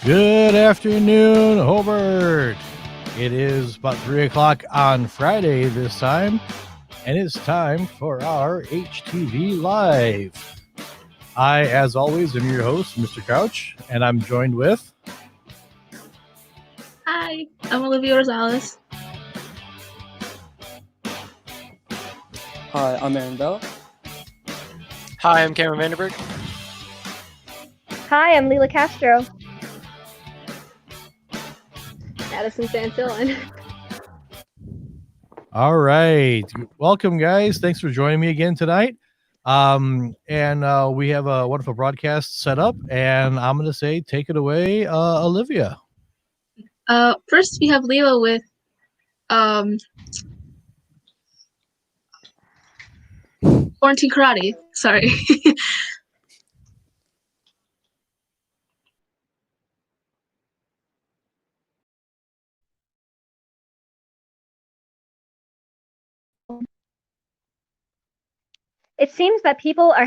Good afternoon, Hobart. It is about 3 o'clock on Friday this time, and it's time for our HTV Live. I, as always, am your host, Mr. Crouch, and I'm joined with... Hi, I'm Olivia Rosales. Hi, I'm Aaron Bell. Hi, I'm Cameron Vanderberg. Hi, I'm Leila Castro. Madison Santillan. All right. Welcome, guys. Thanks for joining me again tonight. We have a wonderful broadcast set up, and I'm going to say, take it away, Olivia. First, we have Leila with quarantine karate. Sorry. It seems that people are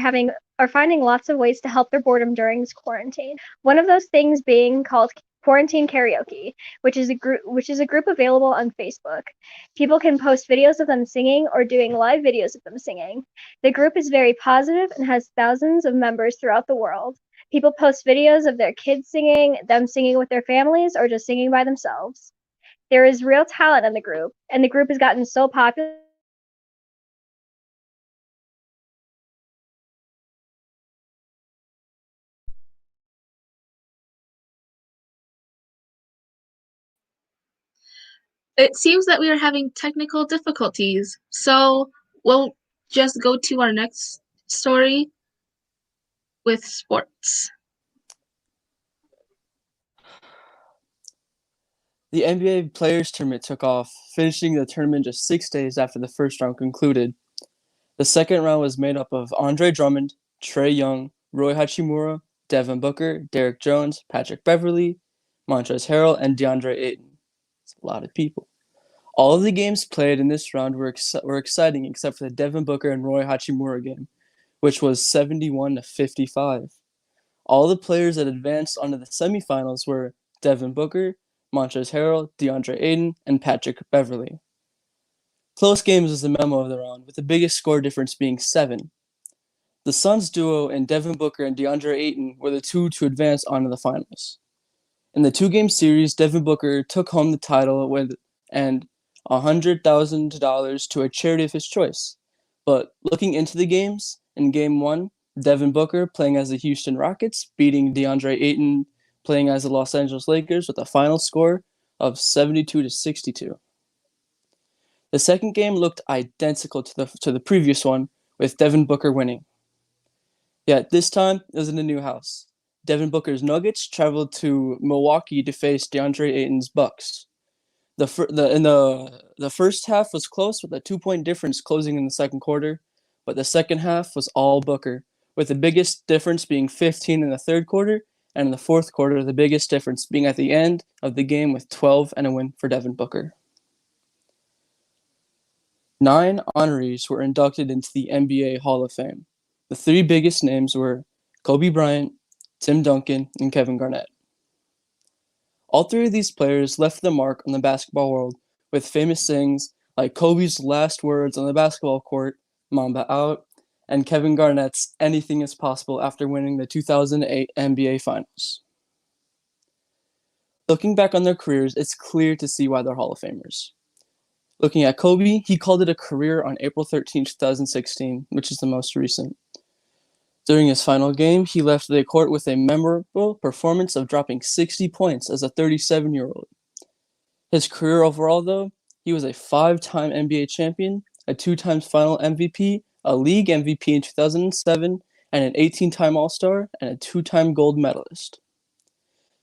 finding lots of ways to help their boredom during this quarantine. One of those things being called quarantine karaoke, which is a group available on Facebook. People can post videos of them singing or doing live videos of them singing. The group is very positive and has thousands of members throughout the world. People post videos of their kids singing, them singing with their families, or just singing by themselves. There is real talent in the group, and the group has gotten so popular. It seems that we are having technical difficulties, so we'll just go to our next story with sports. The NBA Players Tournament took off, finishing the tournament just 6 days after the first round concluded. The second round was made up of Andre Drummond, Trae Young, Roy Hachimura, Devin Booker, Derrick Jones, Patrick Beverley, Montrezl Harrell, and DeAndre Ayton. It's a lot of people. All of the games played in this round were exciting except for the Devin Booker and Roy Hachimura game, which was 71-55. All the players that advanced onto the semifinals were Devin Booker, Montrezl Harrell, DeAndre Ayton, and Patrick Beverley. Close games was the memo of the round, with the biggest score difference being 7. The Suns duo and Devin Booker and DeAndre Ayton were the two to advance onto the finals. In the 2-game series, Devin Booker took home the title with $100,000 to a charity of his choice. But looking into the games, in Game 1, Devin Booker, playing as the Houston Rockets, beating DeAndre Ayton, playing as the Los Angeles Lakers, with a final score of 72-62. The second game looked identical to the previous one, with Devin Booker winning. Yet this time, it was in a new house. Devin Booker's Nuggets traveled to Milwaukee to face DeAndre Ayton's Bucks. The first half was close, with a 2-point difference closing in the second quarter, but the second half was all Booker, with the biggest difference being 15 in the third quarter, and in the fourth quarter, the biggest difference being at the end of the game with 12 and a win for Devin Booker. 9 honorees were inducted into the NBA Hall of Fame. The 3 biggest names were Kobe Bryant, Tim Duncan, and Kevin Garnett. All 3 of these players left their mark on the basketball world with famous sayings like Kobe's last words on the basketball court, Mamba out, and Kevin Garnett's anything is possible after winning the 2008 NBA Finals. Looking back on their careers, it's clear to see why they're Hall of Famers. Looking at Kobe, he called it a career on April 13, 2016, which is the most recent. During his final game, he left the court with a memorable performance of dropping 60 points as a 37-year-old. His career overall, though, he was a 5-time NBA champion, a 2-time final MVP, a league MVP in 2007, and an 18-time All-Star, and a 2-time gold medalist.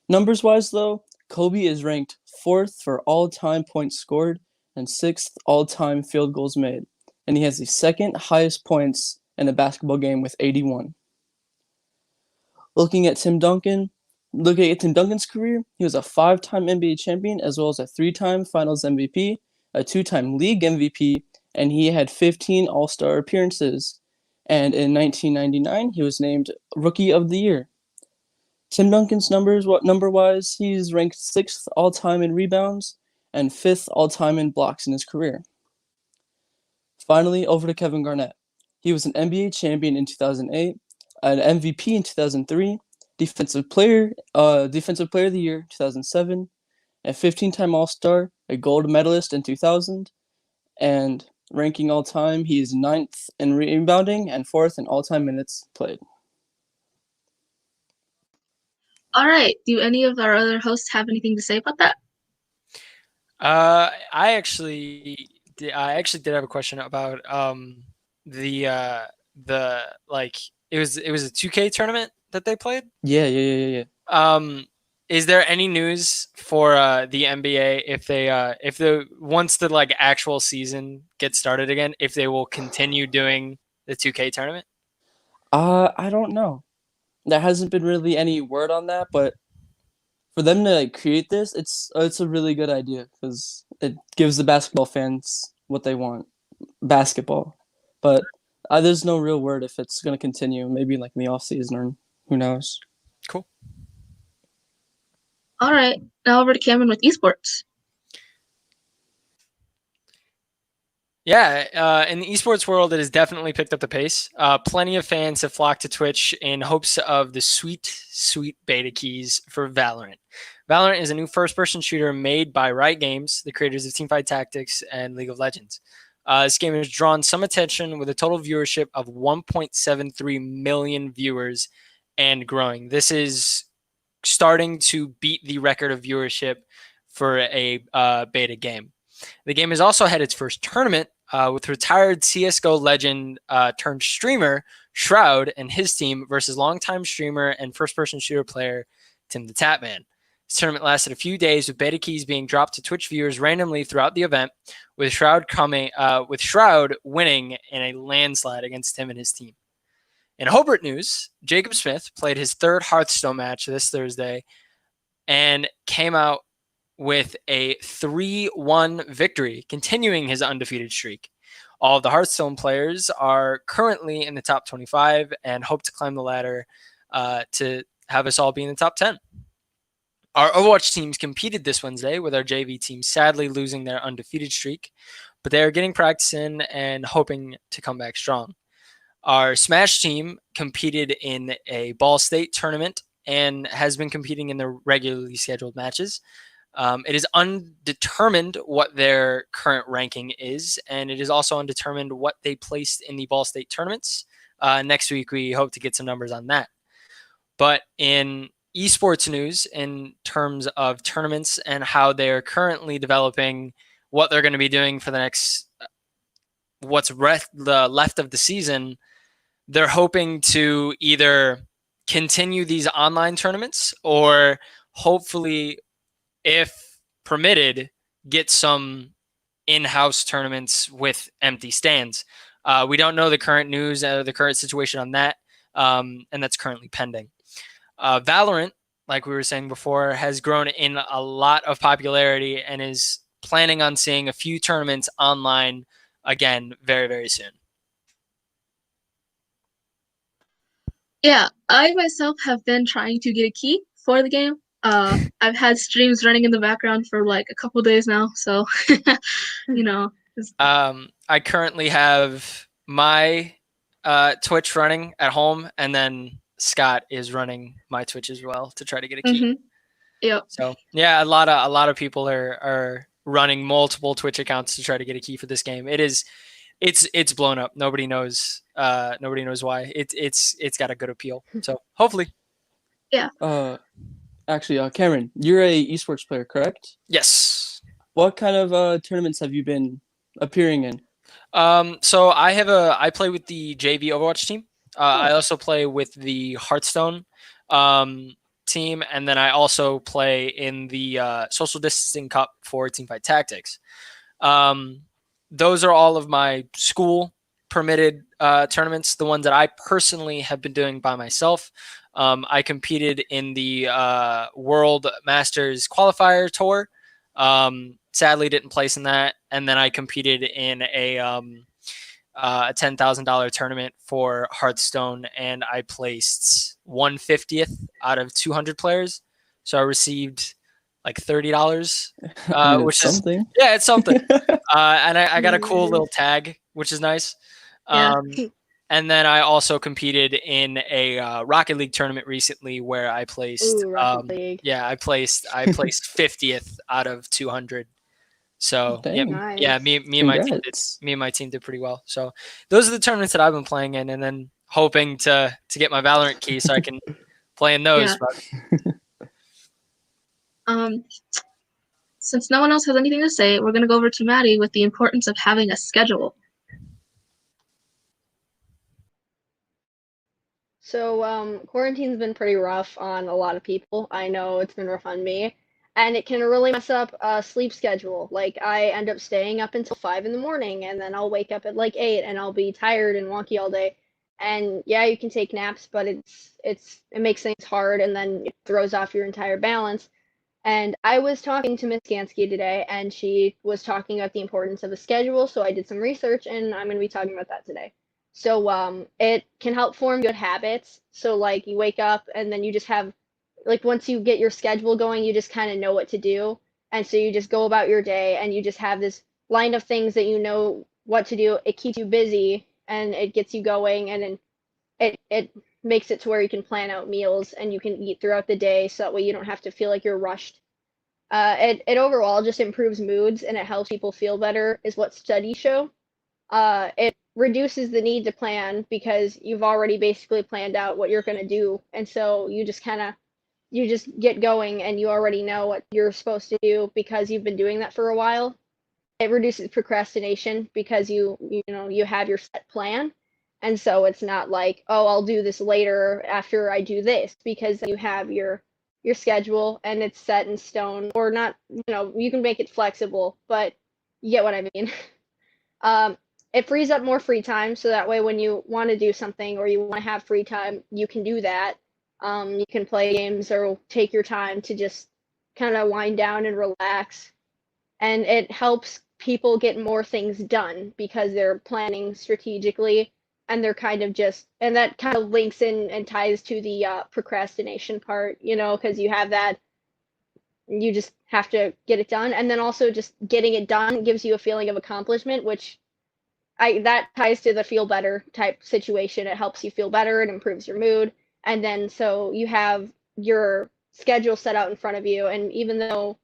Numbers-wise, though, Kobe is ranked 4th for all-time points scored and 6th all-time field goals made, and he has the 2nd highest points in a basketball game with 81. Looking at Tim Duncan's career, he was a 5-time NBA champion as well as a 3-time Finals MVP, a 2-time league MVP, and he had 15 All-Star appearances. And in 1999, he was named Rookie of the Year. Tim Duncan's numbers, what number-wise, he's ranked 6th all-time in rebounds and 5th all-time in blocks in his career. Finally, over to Kevin Garnett. He was an NBA champion in 2008, an MVP in 2003, defensive player of the year 2007, a 15-time All-Star, a gold medalist in 2000, and ranking all-time, he is 9th in rebounding and 4th in all-time minutes played. All right. Do any of our other hosts have anything to say about that? I actually did have a question about the like it was a 2K tournament that they played. Yeah. Is there any news for the NBA if the once the like actual season gets started again, if they will continue doing the 2K tournament? I don't know. There hasn't been really any word on that, but for them to like create this, it's a really good idea because it gives the basketball fans what they want, basketball. But there's no real word if it's going to continue. Maybe like in the off season or who knows. Cool. All right. Now over to Cameron with esports. Yeah, in the esports world, it has definitely picked up the pace. Plenty of fans have flocked to Twitch in hopes of the sweet beta keys for Valorant. Valorant is a new first-person shooter made by Riot Games, the creators of Teamfight Tactics and League of Legends. This game has drawn some attention with a total viewership of 1.73 million viewers and growing. This is starting to beat the record of viewership for a beta game. The game has also had its first tournament with retired CSGO legend turned streamer Shroud and his team versus longtime streamer and first-person shooter player Tim the Tatman. This tournament lasted a few days with beta keys being dropped to Twitch viewers randomly throughout the event, with Shroud winning in a landslide against Tim and his team. In Hobart news, Jacob Smith played his third Hearthstone match this Thursday and came out with a 3-1 victory, continuing his undefeated streak. All of the Hearthstone players are currently in the top 25 and hope to climb the ladder to have us all be in the top 10. Our Overwatch teams competed this Wednesday, with our JV team sadly losing their undefeated streak, but they are getting practice in and hoping to come back strong. Our Smash team competed in a Ball State tournament and has been competing in the regularly scheduled matches. It is undetermined what their current ranking is, and it is also undetermined what they placed in the Ball State tournaments. Next week, we hope to get some numbers on that. But in esports news, in terms of tournaments and how they're currently developing what they're going to be doing for the next, left of the season, they're hoping to either continue these online tournaments or hopefully, if permitted, get some in-house tournaments with empty stands. We don't know the current news, the current situation on that, and that's currently pending. Valorant, like we were saying before, has grown in a lot of popularity and is planning on seeing a few tournaments online again very, very soon. Yeah, I myself have been trying to get a key for the game. I've had streams running in the background for like a couple days now, so you know. I currently have my Twitch running at home, and then Scott is running my Twitch as well to try to get a key. Mm-hmm. Yep. So yeah, a lot of people are running multiple Twitch accounts to try to get a key for this game. It's blown up. Nobody knows why. It's got a good appeal. So hopefully. Yeah. Actually, Cameron, you're a esports player, correct? Yes. What kind of tournaments have you been appearing in? So I play with the JV Overwatch team. I also play with the Hearthstone team, and then I also play in the Social Distancing Cup for Teamfight Tactics. Those are all of my school permitted tournaments, the ones that I personally have been doing by myself. I competed in the World Masters Qualifier Tour. Sadly, didn't place in that. And then I competed in a $10,000 tournament for Hearthstone, and I placed 150th out of 200 players. So I received like $30, I mean, which it's is something. yeah, it's something. And I got a cool little tag, which is nice. Yeah. And then I also competed in a Rocket League tournament recently where I placed. Ooh, Rocket League. Yeah, I placed 50th out of 200. So Dang. yeah, Nice. me and my team did pretty well. So those are the tournaments that I've been playing in, and then hoping to get my Valorant key so I can play in those. Yeah. But Since no one else has anything to say, we're gonna go over to Maddie with the importance of having a schedule. So, quarantine's been pretty rough on a lot of people. I know it's been rough on me, and it can really mess up a sleep schedule. Like, I end up staying up until 5 in the morning, and then I'll wake up at like 8, and I'll be tired and wonky all day. And yeah, you can take naps, but it makes things hard, and then it throws off your entire balance. And I was talking to Miss Gansky today, and she was talking about the importance of a schedule. So I did some research, and I'm going to be talking about that today. So it can help form good habits. So like you wake up, and then you just have like once you get your schedule going, you just kind of know what to do, and so you just go about your day, and you just have this line of things that you know what to do. It keeps you busy, and it gets you going, and then it makes it to where you can plan out meals and you can eat throughout the day so that way you don't have to feel like you're rushed. It overall just improves moods and it helps people feel better, is what studies show. It reduces the need to plan because you've already basically planned out what you're going to do. And so you just get going and you already know what you're supposed to do because you've been doing that for a while. It reduces procrastination because you have your set plan, and so it's not like, oh, I'll do this later after I do this, because you have your schedule and it's set in stone, or not. You can make it flexible, but you get what I mean. It frees up more free time, so that way when you want to do something or you want to have free time, you can do that. You can play games or take your time to just kind of wind down and relax, and it helps people get more things done because they're planning strategically, and they're kind of just, and that kind of links in and ties to the procrastination part, because you have that, you just have to get it done, and then also just getting it done gives you a feeling of accomplishment, which that ties to the feel better type situation. It helps you feel better, it improves your mood, and then so you have your schedule set out in front of you, and even though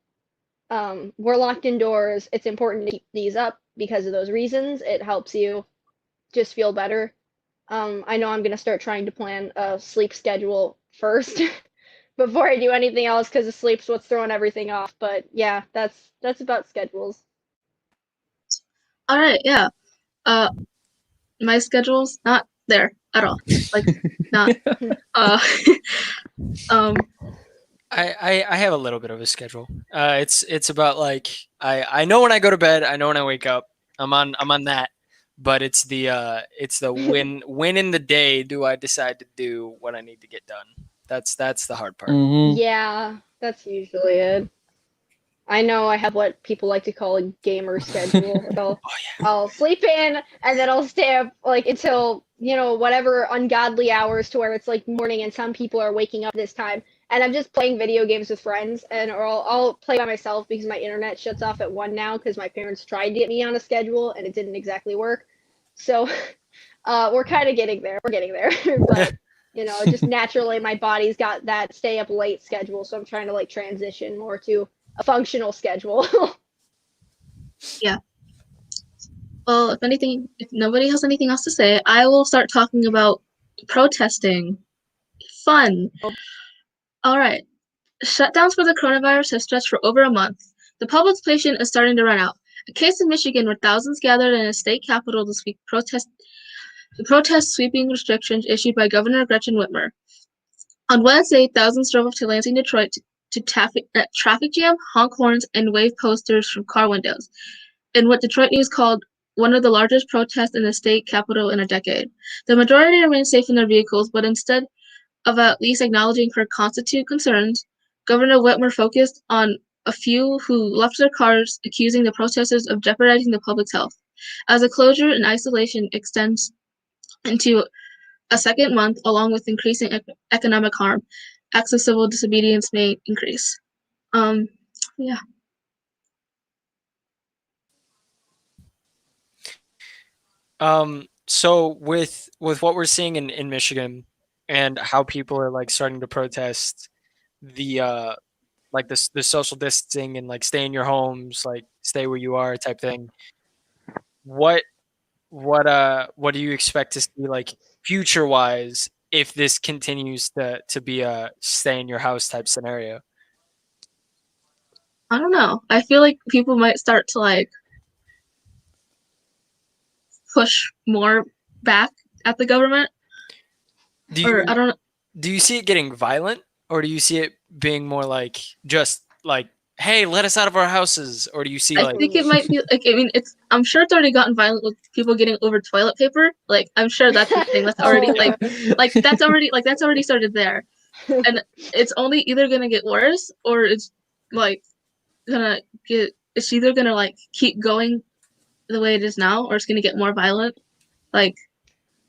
we're locked indoors, it's important to keep these up because of those reasons. It helps you just feel better. I know I'm going to start trying to plan a sleep schedule first before I do anything else, because the sleep's what's throwing everything off. But yeah, that's about schedules. All right, yeah. My schedule's not there at all. Like, not. I have a little bit of a schedule. It's about like I know when I go to bed, I know when I wake up. I'm on that, but it's the when in the day do I decide to do what I need to get done. That's the hard part. Mhm. Yeah, that's usually it. I know I have what people like to call a gamer schedule. Like I'll sleep in, and then I'll stay up like until whatever ungodly hours, to where it's like morning and some people are waking up this time, and I'm just playing video games with friends, or I'll play by myself because my internet shuts off at 1 now because my parents tried to get me on a schedule and it didn't exactly work. So we're kind of getting there. We're getting there, but just naturally my body's got that stay up late schedule, so I'm trying to like transition more to a functional schedule. Yeah. Well, if nobody has anything else to say, I will start talking about protesting. Fun. All right. Shutdowns for the coronavirus have stretched for over a month. The public's patience is starting to run out. A case in Michigan where thousands gathered in a state capitol this week to protest sweeping restrictions issued by Governor Gretchen Whitmer. On Wednesday, thousands drove up to Lansing, Detroit to traffic jam, honk horns, and wave posters from car windows, in what Detroit News called one of the largest protests in the state capitol in a decade. The majority remained safe in their vehicles, but instead of at least acknowledging her constitute concerns, Governor Whitmer focused on a few who left their cars, accusing the protesters of jeopardizing the public's health. As the closure and isolation extends into a second month, along with increasing economic harm, acts of civil disobedience may increase. Yeah. So with what we're seeing in Michigan and how people are like starting to protest the like the social distancing and like stay in your homes, like stay where you are type thing. What what do you expect to see like future wise if this continues to be a stay in your house type scenario? I don't know. I feel like people might start to like push more back at the government. Do Or I you don't know. do you see it getting violent, or do you see it being more like just like, hey, let us out of our houses, or do you see I like think it might be like, I mean, I'm sure it's already gotten violent with people getting over toilet paper. Like I'm sure that's a thing that's already Oh. that's already started there. And it's only either gonna get worse or it's like it's either gonna like keep going the way it is now or it's gonna get more violent. Like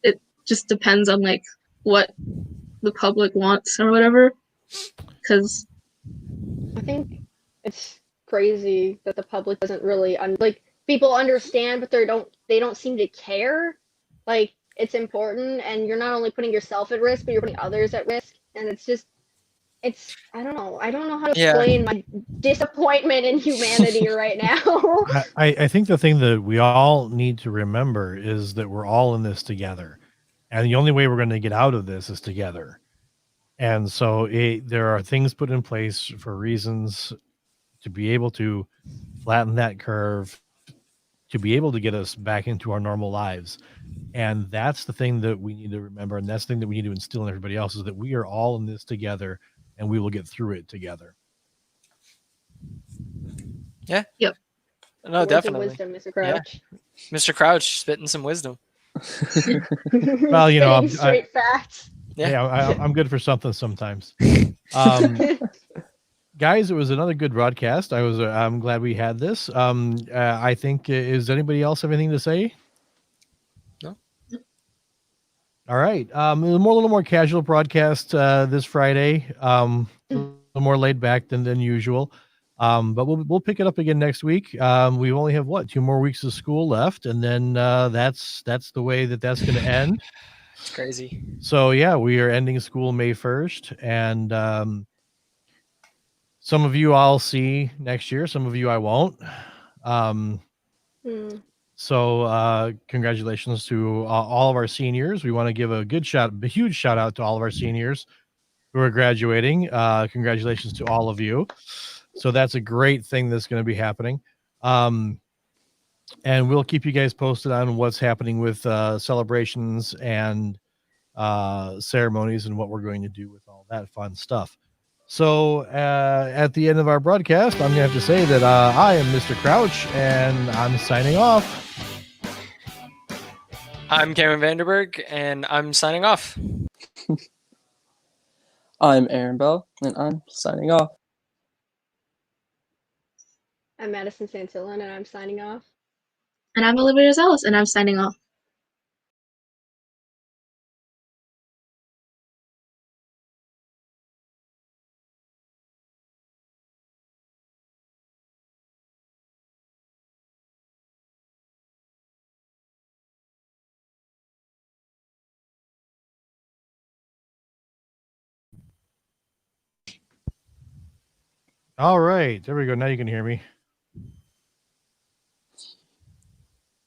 it just depends on like what the public wants or whatever. Because I think it's crazy that the public doesn't really like people understand, but they don't seem to care. Like it's important, and you're not only putting yourself at risk, but you're putting others at risk. And it's I don't know. I don't know how to yeah. explain my disappointment in humanity right now. I think the thing that we all need to remember is that we're all in this together. And the only way we're going to get out of this is together. And so there are things put in place for reasons to be able to flatten that curve, to be able to get us back into our normal lives. And that's the thing that we need to remember. And that's the thing that we need to instill in everybody else is that we are all in this together and we will get through it together. Yeah. Yep. No, Words of definitely. wisdom, Mr. Crouch. Mr. Crouch spitting some wisdom. Well, you know, Spitting straight facts. Hey, I'm good for something sometimes. Guys, it was another good broadcast. I'm glad we had this. I think is anybody else have anything to say? No. All right. A little more casual broadcast this Friday. A little more laid back than usual. But we'll pick it up again next week. We only have 2 more weeks of school left, and then that's the way that's going to end. It's crazy. So yeah, we are ending school May 1st, and some of you I'll see next year. Some of you I won't. So congratulations to all of our seniors. We want to give a huge shout out to all of our seniors who are graduating. Congratulations to all of you. So that's a great thing that's going to be happening. And we'll keep you guys posted on what's happening with celebrations and ceremonies and what we're going to do with all that fun stuff. So at the end of our broadcast, I'm going to have to say that I am Mr. Crouch, and I'm signing off. I'm Cameron Vanderberg, and I'm signing off. I'm Aaron Bell, and I'm signing off. I'm Madison Santillan, and I'm signing off. And I'm Olivia Rosales, and I'm signing off. All right, there we go. Now you can hear me.